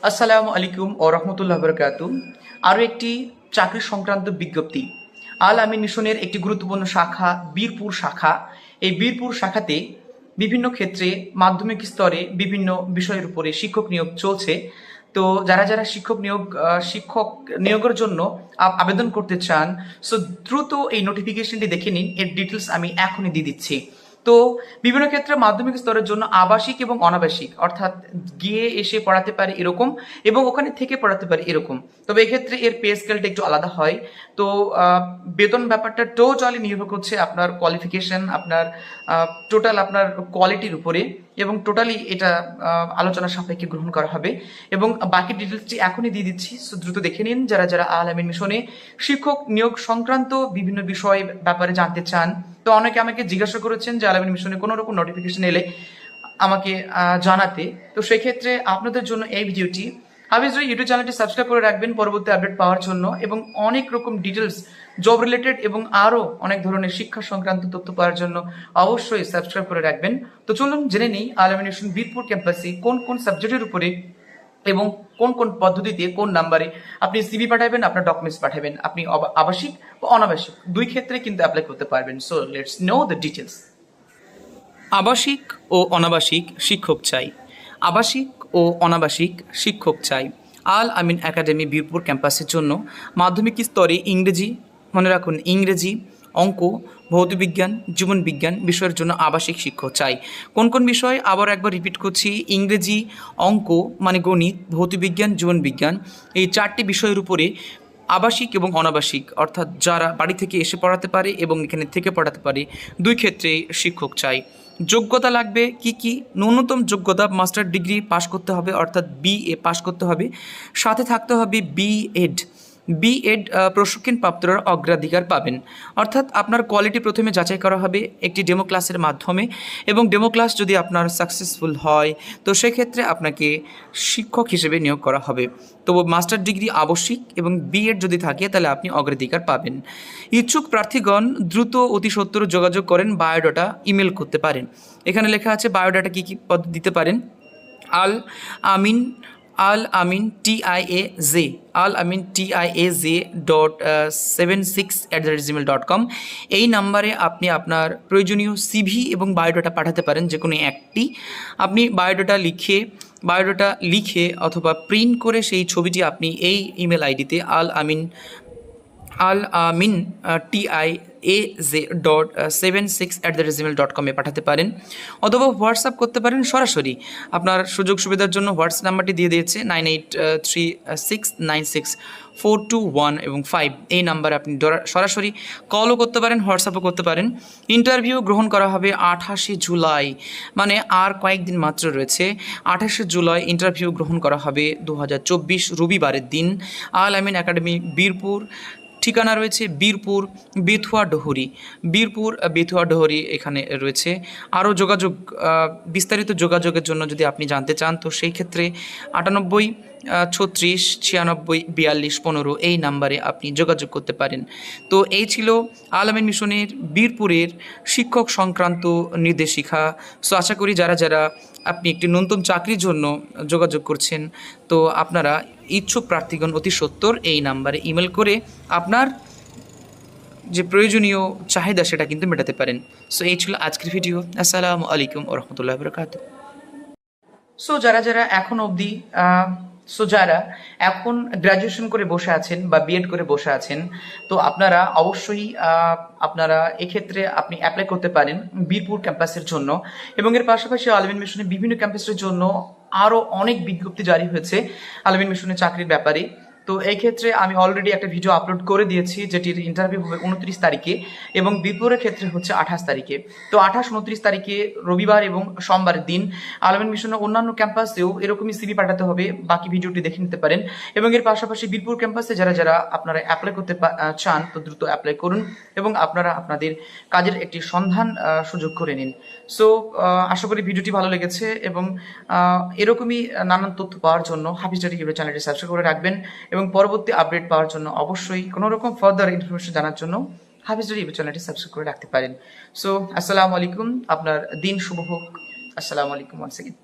আসসালামু আলাইকুম ও রহমতুল্লাহ বরকাতু। আরও একটি চাকরি সংক্রান্ত বিজ্ঞপ্তি। আল আমিন মিশনের একটি গুরুত্বপূর্ণ শাখা বীরপুর শাখা। এই বীরপুর শাখাতে বিভিন্ন ক্ষেত্রে মাধ্যমিক স্তরে বিভিন্ন বিষয়ের উপরে শিক্ষক নিয়োগ চলছে। তো যারা যারা শিক্ষক নিয়োগের জন্য আবেদন করতে চান, সো দ্রুত এই নোটিফিকেশনটি দেখে নিন। এর ডিটেলস আমি এখনই দিয়ে দিচ্ছি। তো বিভিন্ন ক্ষেত্রে মাধ্যমিক স্তরের জন্য আবাসিক এবং অনাবাসিক, অর্থাৎ গিয়ে এসে পড়াতে পারে এরকম এবং ওখানে থেকে পড়াতে পারে এরকম। তবে এক্ষেত্রে এর পে স্কেলটা একটু আলাদা হয়। তো বেতন ব্যাপারটা টোটালি নির্ভর করছে আপনার কোয়ালিফিকেশন, আপনার টোটাল আপনার কোয়ালিটির উপরে, এবং টোটালি এটা আলোচনা সাপেক্ষে গ্রহণ করা হবে। এবং বাকি ডিটেলসটি এখনই দিয়ে দিচ্ছি, সো দ্রুত দেখে নিন। যারা যারা আল আমিন মিশনে শিক্ষক নিয়োগ সংক্রান্ত বিভিন্ন বিষয় ব্যাপারে জানতে চান, তো অনেকে আমাকে জিজ্ঞাসা করেছেন যে আল আমিন মিশনে কোনো রকম নোটিফিকেশন এলে আমাকে জানাতে। তো সেক্ষেত্রে আপনাদের জন্য এই ভিডিওটি। হাফিজ ইউটিউব চ্যানেলটি সাবস্ক্রাইব করে রাখবেন পরবর্তী আপডেট পাওয়ার জন্য, এবং অনেক রকম ডিটেলস জব রিলেটেড এবং আরো অনেক ধরনের শিক্ষা সংক্রান্ত তথ্য পাওয়ার জন্য অবশ্যই সাবস্ক্রাইব করে রাখবেন। তো চলুন জেনে নেই আল আমিন মিশন বীরপুর ক্যাম্পাসে কোন কোন সাবজেক্টের উপরে এবং কোন কোন পদ্ধতিতে কোন নাম্বারে আপনি সিভি পাঠাবেন, আপনার ডকুমেন্টস পাঠাবেন। আপনি আবাসিক ও অনাবাসিক দুই ক্ষেত্রে কিন্তু অ্যাপ্লাই করতে পারবেন। So let's know the details. আবাসিক ও অনাবাসিক শিক্ষক চাই। আবাসিক ও অনাবাসিক শিক্ষক চাই। আল আমিন একাডেমি বীরপুর ক্যাম্পাসের জন্য মাধ্যমিক স্তরে ইংরেজি, মনে রাখুন ইংরেজি, অঙ্ক, ভৌতবিজ্ঞান, জীবনবিজ্ঞান বিষয়ের জন্য আবাসিক শিক্ষক চাই। কোন কোন বিষয় আবার একবার রিপিট করছি, ইংরেজি, অঙ্ক মানে গণিত, ভৌতবিজ্ঞান, জীবনবিজ্ঞান, এই চারটি বিষয়ের উপরে আবাসিক এবং অনাবাসিক, অর্থাৎ যারা বাড়ি থেকে এসে পড়াতে পারে এবং এখানে থেকে পড়াতে পারে, দুই ক্ষেত্রে শিক্ষক চাই। যোগ্যতা লাগবে কি কি? ন্যূনতম যোগ্যতা মাস্টার ডিগ্রি পাশ করতে হবে, অর্থাৎ বিএ পাশ করতে হবে। সাথে থাকতে হবে বিএড। বিএড প্রশিক্ষণপ্রাপ্তরা অগ্রাধিকার পাবেন। অর্থাৎ আপনার কোয়ালিটি প্রথমে যাচাই করা হবে একটি ডেমো ক্লাসের মাধ্যমে, এবং ডেমো ক্লাস যদি আপনার সাকসেসফুল হয় তো সেক্ষেত্রে আপনাকে শিক্ষক হিসেবে নিয়োগ করা হবে। তো মাস্টার ডিগ্রি আবশ্যিক, এবং বিএড যদি থাকে তাহলে আপনি অগ্রাধিকার পাবেন। ইচ্ছুক প্রার্থীগণ দ্রুত অতি সত্বর যোগাযোগ করেন, বায়োডাটা ইমেল করতে পারেন। এখানে লেখা আছে বায়োডাটা কী কী দিতে পারেন। আল আমিন TIAZ alamin.76@gmail.com এই নাম্বারে আপনি আপনার প্রয়োজনীয় সিভি এবং বায়োডাটা পাঠাতে পারেন। যে কোনো একটি আপনি বায়োডাটা লিখে অথবা প্রিন্ট করে সেই ছবিটি আপনি এই ইমেল আইডিতে alamin TIAZ.76@gmail.com পাঠাতে পারেন, অথবা হোয়াটসঅ্যাপ করতে পারেন সরাসরি। আপনার সুযোগ সুবিধার জন্য হোয়াটসঅ্যাপ নাম্বারটি দিয়ে দিয়েছে 98369642 এবং 5। এই নাম্বারে আপনি সরাসরি কলও করতে পারেন, হোয়াটসঅ্যাপও করতে পারেন। ইন্টারভিউ গ্রহণ করা হবে 28 জুলাই, মানে আর কয়েকদিন মাত্র রয়েছে। 28 জুলাই ইন্টারভিউ গ্রহণ করা হবে 2024 রবিবারের দিন। আল আমিন একাডেমি বীরপুর, ঠিকানা রয়েছে বীরপুর বেথুয়া ডহরি এখানে রয়েছে। আরও বিস্তারিত যোগাযোগের জন্য যদি আপনি জানতে চান তো সেই ক্ষেত্রে 98 36 96 42 15 এই নাম্বারে আপনি যোগাযোগ করতে পারেন। তো এই ছিল আল আমিন মিশনের বীরপুরের শিক্ষক সংক্রান্ত নির্দেশিকা। সো আশা করি যারা যারা আপনি একটি ন্যূনতম চাকরির জন্য যোগাযোগ করছেন, তো আপনারা ইচ্ছুক প্রার্থীগণ অতি সত্বর এই নাম্বারে ইমেল করে আপনার যে প্রয়োজনীয় চাহিদা সেটা কিন্তু মেটাতে পারেন। সো এই ছিল আজকের ভিডিও। আসসালামু আলাইকুম ওয়া রাহমাতুল্লাহি ওয়া বারাকাতুহু। যারা এখন গ্র্যাজুয়েশন করে বসে আছেন বা বিএড করে বসে আছেন, তো আপনারা অবশ্যই আপনারা এক্ষেত্রে আপনি অ্যাপ্লাই করতে পারেন বীরপুর ক্যাম্পাসের জন্য। এবং এর পাশাপাশি আল আমিন মিশনের বিভিন্ন ক্যাম্পাসের জন্য আরও অনেক বিজ্ঞপ্তি জারি হয়েছে আল আমিন মিশনের চাকরির ব্যাপারে। তো এই ক্ষেত্রে আমি অলরেডি একটা ভিডিও আপলোড করে দিয়েছি, যেটির ইন্টারভিউ হবে 29 তারিখে, এবং বীরপুরের ক্ষেত্রে হচ্ছে 28 তারিখে। তো 28, 29 তারিখে রবিবার এবং সোমবারের দিন আল আমিন মিশনের অন্যান্য ক্যাম্পাসেও এরকমই সিভি পাঠাতে হবে। বাকি ভিডিওটি দেখে নিতে পারেন। এবং এর পাশাপাশি বীরপুর ক্যাম্পাসে যারা যারা আপনারা অ্যাপ্লাই করতে চান তো দ্রুত অ্যাপ্লাই করুন, এবং আপনারা আপনাদের কাজের একটি সন্ধান সুযোগ করে নিন। সো আশা করি ভিডিওটি ভালো লেগেছে, এবং এরকমই নানান তথ্য পাওয়ার জন্য হাফিজ ইউটিউব চ্যানেলটি সাবস্ক্রাইব করে রাখবেন, এবং পরবর্তী আপডেট পাওয়ার জন্য অবশ্যই কোনো রকম ফার্দার ইনফরমেশন জানার জন্য হাফিজ ইউটিউব চ্যানেলটি সাবস্ক্রাইব করে রাখতে পারেন। সো আসসালামু আলাইকুম, আপনার দিন শুভ হোক। আসসালামু আলাইকুম ওয়ান্স এগেইন।